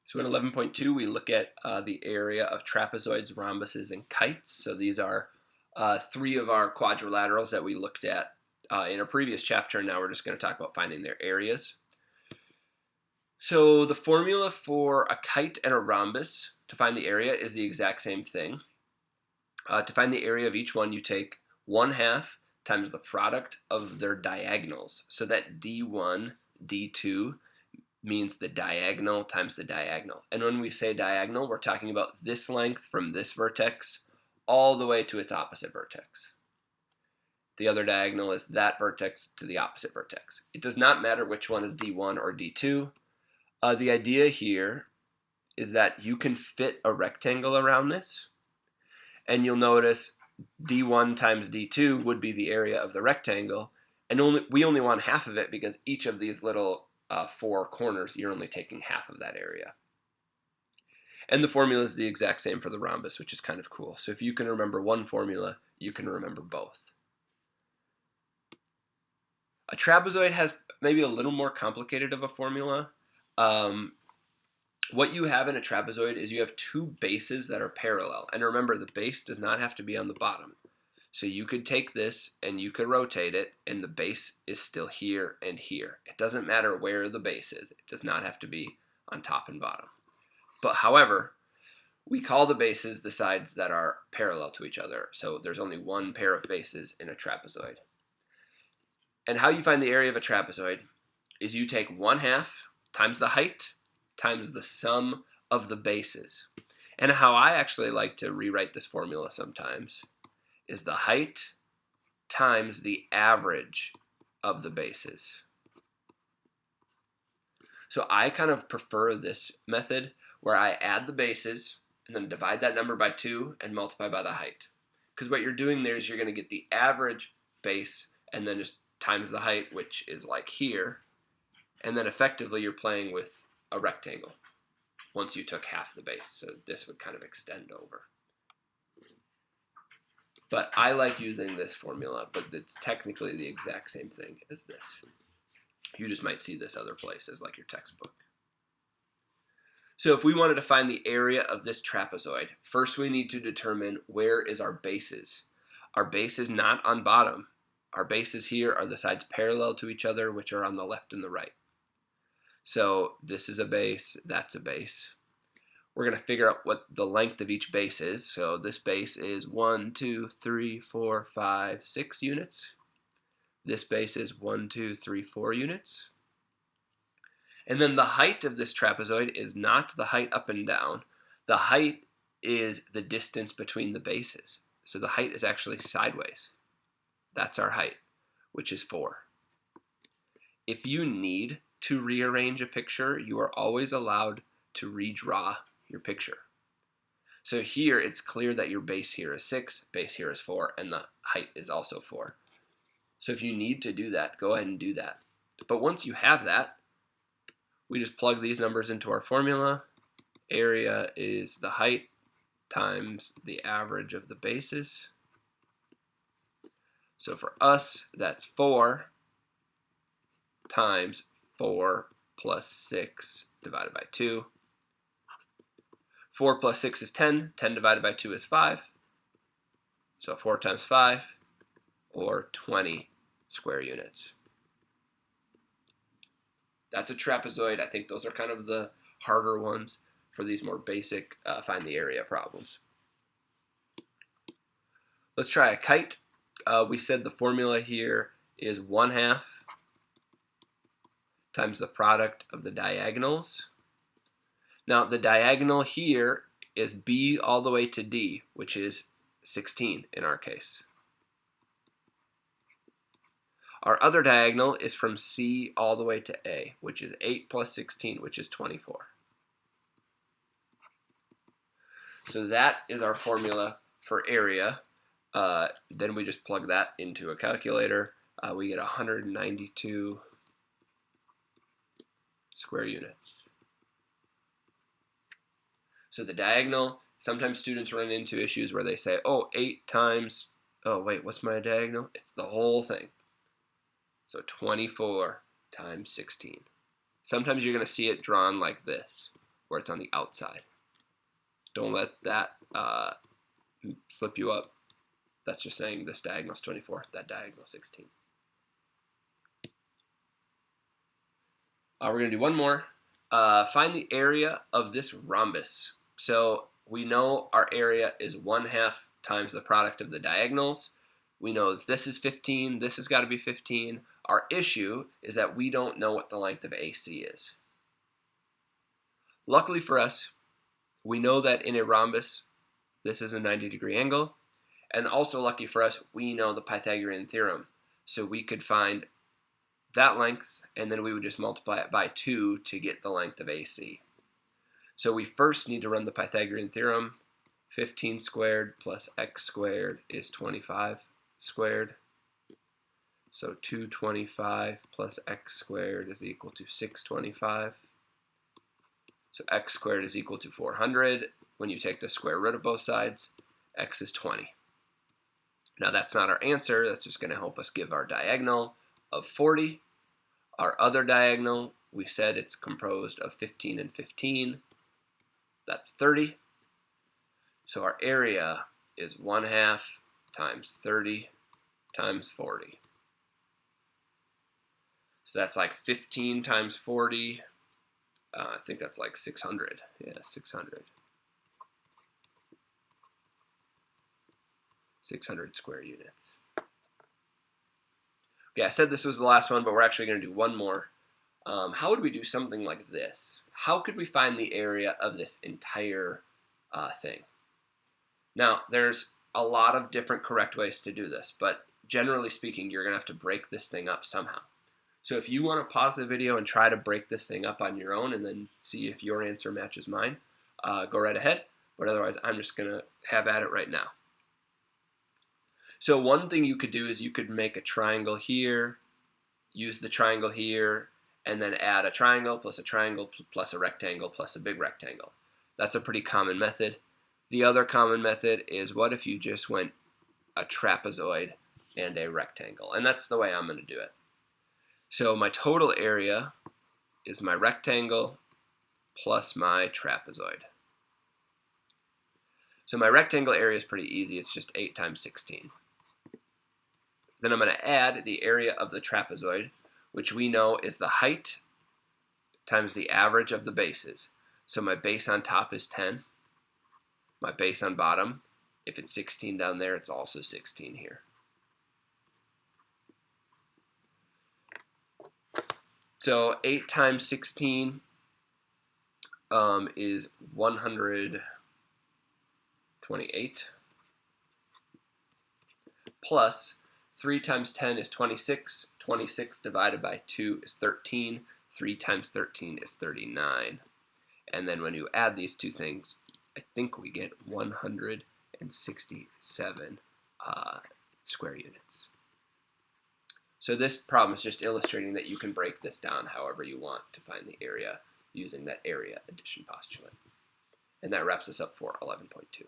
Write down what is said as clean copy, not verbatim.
So in 11.2, we look at the area of trapezoids, rhombuses, and kites. So these are three of our quadrilaterals that we looked at in a previous chapter, and now we're just going to talk about finding their areas. So the formula for a kite and a rhombus to find the area is the exact same thing. To find the area of each one, you take 1/2 times the product of their diagonals. So that D1, D2 means the diagonal times the diagonal. And when we say diagonal, we're talking about this length from this vertex all the way to its opposite vertex. The other diagonal is that vertex to the opposite vertex. It does not matter which one is D1 or D2. The idea here is that you can fit a rectangle around this, and you'll notice D1 times D2 would be the area of the rectangle, and we only want half of it because each of these little four corners, you're only taking half of that area. And the formula is the exact same for the rhombus, which is kind of cool. So if you can remember one formula, you can remember both. A trapezoid has maybe a little more complicated of a formula. What you have in a trapezoid is you have two bases that are parallel. And remember, the base does not have to be on the bottom. So you could take this and you could rotate it, and the base is still here and here. It doesn't matter where the base is. It does not have to be on top and bottom. But however, we call the bases the sides that are parallel to each other. So there's only one pair of bases in a trapezoid. And how you find the area of a trapezoid is you take 1/2 times the height times the sum of the bases. And how I actually like to rewrite this formula sometimes is the height times the average of the bases. So I kind of prefer this method where I add the bases and then divide that number by 2 and multiply by the height. Because what you're doing there is you're going to get the average base and then just times the height, which is like here. And then effectively you're playing with a rectangle once you took half the base. So this would kind of extend over. But I like using this formula, but it's technically the exact same thing as this. You just might see this other places, like your textbook. So if we wanted to find the area of this trapezoid, first we need to determine where is our bases. Our base is not on bottom. Our bases here are the sides parallel to each other, which are on the left and the right. So this is a base, that's a base. We're going to figure out what the length of each base is. So this base is 1, 2, 3, 4, 5, 6 units. This base is 1, 2, 3, 4 units. And then the height of this trapezoid is not the height up and down. The height is the distance between the bases. So the height is actually sideways. That's our height, which is 4. If you need to rearrange a picture, you are always allowed to redraw your picture. So here it's clear that your base here is 6, base here is 4, and the height is also 4. So if you need to do that, go ahead and do that. But once you have that, we just plug these numbers into our formula. Area is the height times the average of the bases. So for us, that's 4 times 4 plus 6 divided by 2. 4 plus 6 is 10. 10 divided by 2 is 5. So 4 times 5, or 20 square units. That's a trapezoid. I think those are kind of the harder ones for these more basic find the area problems. Let's try a kite. We said the formula here is 1/2 times the product of the diagonals. Now the diagonal here is B all the way to D, which is 16 in our case. Our other diagonal is from C all the way to A, which is 8 plus 16, which is 24. So that is our formula for area. Then we just plug that into a calculator. We get 192 square units. So the diagonal, sometimes students run into issues where they say, oh, 8 times, oh wait, what's my diagonal? It's the whole thing. So 24 times 16. Sometimes you're going to see it drawn like this. where it's on the outside. Don't let that slip you up. That's just saying this diagonal is 24, that diagonal is 16. We're going to do one more. Find the area of this rhombus. So we know our area is 1/2 times the product of the diagonals. We know if this is 15, this has got to be 15. Our issue is that we don't know what the length of AC is. Luckily for us, we know that in a rhombus, this is a 90-degree angle. And also lucky for us, we know the Pythagorean theorem. So we could find that length, and then we would just multiply it by 2 to get the length of AC. So we first need to run the Pythagorean theorem. 15 squared plus x squared is 25 squared. So 225 plus x squared is equal to 625. So x squared is equal to 400. When you take the square root of both sides, x is 20. Now that's not our answer. That's just going to help us give our diagonal of 40. Our other diagonal, we said it's composed of 15 and 15. That's 30. So our area is 1/2 times 30 times 40. So that's like 15 times 40. I think that's like 600. Yeah, 600. 600 square units. Okay, I said this was the last one, but we're actually going to do one more. How would we do something like this? How could we find the area of this entire thing? Now, there's a lot of different correct ways to do this, but generally speaking, you're going to have to break this thing up somehow. So if you want to pause the video and try to break this thing up on your own and then see if your answer matches mine, go right ahead. But otherwise, I'm just going to have at it right now. So one thing you could do is you could make a triangle here, use the triangle here, and then add a triangle plus a rectangle plus a big rectangle. That's a pretty common method. The other common method is what if you just went a trapezoid and a rectangle? And that's the way I'm going to do it. So my total area is my rectangle plus my trapezoid. So my rectangle area is pretty easy. It's just 8 times 16. Then I'm going to add the area of the trapezoid, which we know is the height times the average of the bases. So my base on top is 10. My base on bottom, if it's 16 down there, it's also 16 here. So 8 times 16 is 128. Plus 3 times 10 is 26. 26 divided by 2 is 13. 3 times 13 is 39. And then when you add these two things, I think we get 167 square units. So this problem is just illustrating that you can break this down however you want to find the area using that area addition postulate. And that wraps us up for 11.2.